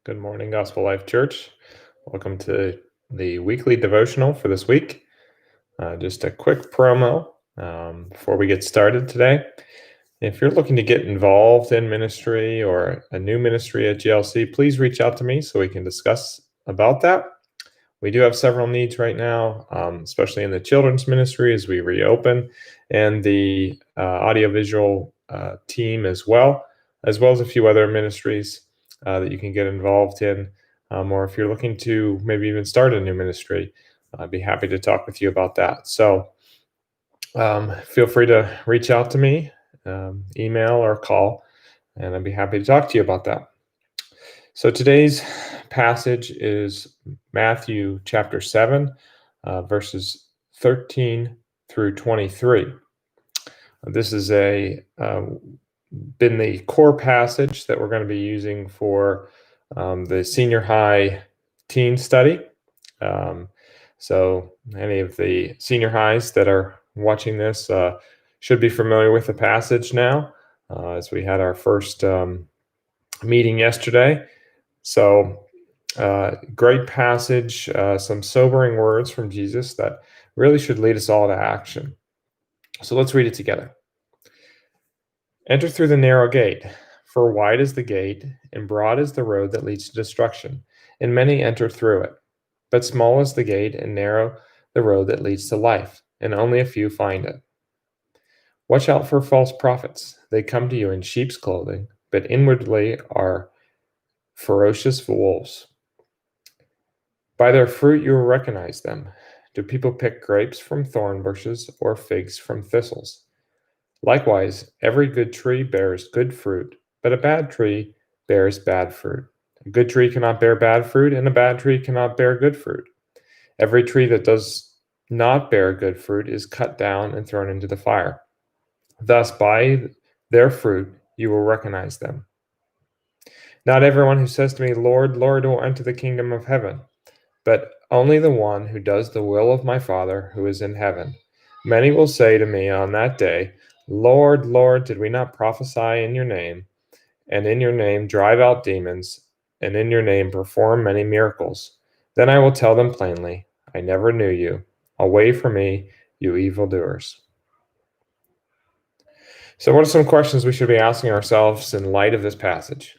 Good morning, Gospel Life Church. Welcome to the weekly devotional for this week. Just a quick promo before we get started today. If you're looking to get involved in ministry or a new ministry at GLC, please reach out to me so we can discuss about that. We do have several needs right now, especially in the children's ministry as we reopen, and the audiovisual team as well as a few other ministries that you can get involved in. Or if you're looking to maybe even start a new ministry, I'd be happy to talk with you about that. So feel free to reach out to me, email or call, and I'd be happy to talk to you about that. So today's passage is Matthew chapter 7, verses 13 through 23. This is been the core passage that we're going to be using for the senior high teen study. So any of the senior highs that are watching this should be familiar with the passage now, as we had our first meeting yesterday. So great passage, some sobering words from Jesus that really should lead us all to action. So let's read it together. Enter through the narrow gate, for wide is the gate, and broad is the road that leads to destruction, and many enter through it. But small is the gate, and narrow the road that leads to life, and only a few find it. Watch out for false prophets. They come to you in sheep's clothing, but inwardly are ferocious wolves. By their fruit you will recognize them. Do people pick grapes from thorn bushes or figs from thistles? Likewise, every good tree bears good fruit, but a bad tree bears bad fruit. A good tree cannot bear bad fruit, and a bad tree cannot bear good fruit. Every tree that does not bear good fruit is cut down and thrown into the fire. Thus, by their fruit you will recognize them. Not everyone who says to me, Lord, Lord, will enter the kingdom of heaven, but only the one who does the will of my Father who is in heaven. Many will say to me on that day, Lord, Lord, did we not prophesy in your name, and in your name drive out demons, and in your name perform many miracles? Then I will tell them plainly, I never knew you. Away from me, you evildoers. So what are some questions we should be asking ourselves in light of this passage?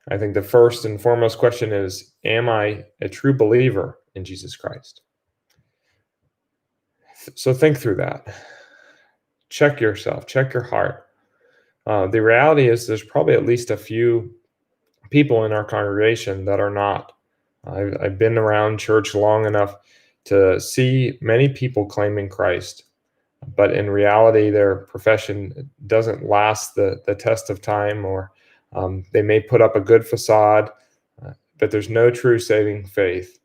I think the first and foremost question is, am I a true believer in Jesus Christ? So think through that. Check yourself, check your heart. The reality is there's probably at least a few people in our congregation that are not. I've been around church long enough to see many people claiming Christ, but in reality, their profession doesn't last the test of time, or they may put up a good facade, but there's no true saving faith.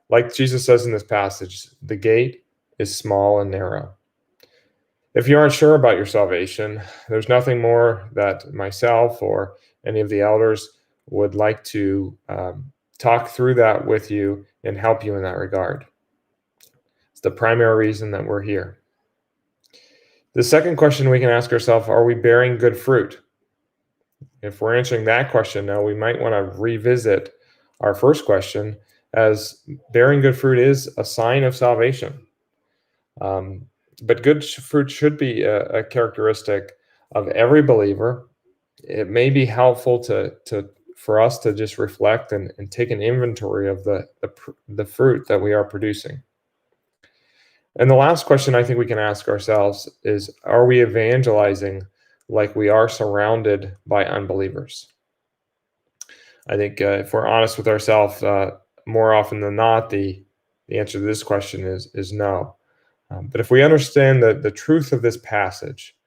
Like Jesus says in this passage, the gate is small and narrow. If you aren't sure about your salvation, there's nothing more that myself or any of the elders would like to talk through that with you and help you in that regard. It's the primary reason that we're here. The second question we can ask ourselves, are we bearing good fruit? If we're answering that question now, we might want to revisit our first question, as bearing good fruit is a sign of salvation. But good fruit should be a characteristic of every believer. It may be helpful for us to just reflect and take an inventory of the fruit that we are producing. And the last question I think we can ask ourselves is, are we evangelizing like we are surrounded by unbelievers? I think if we're honest with ourselves, more often than not, the answer to this question is no. But if we understand the truth of this passage,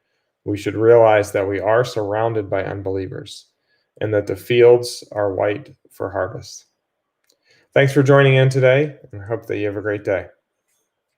we should realize that we are surrounded by unbelievers and that the fields are white for harvest. Thanks for joining in today, and I hope that you have a great day.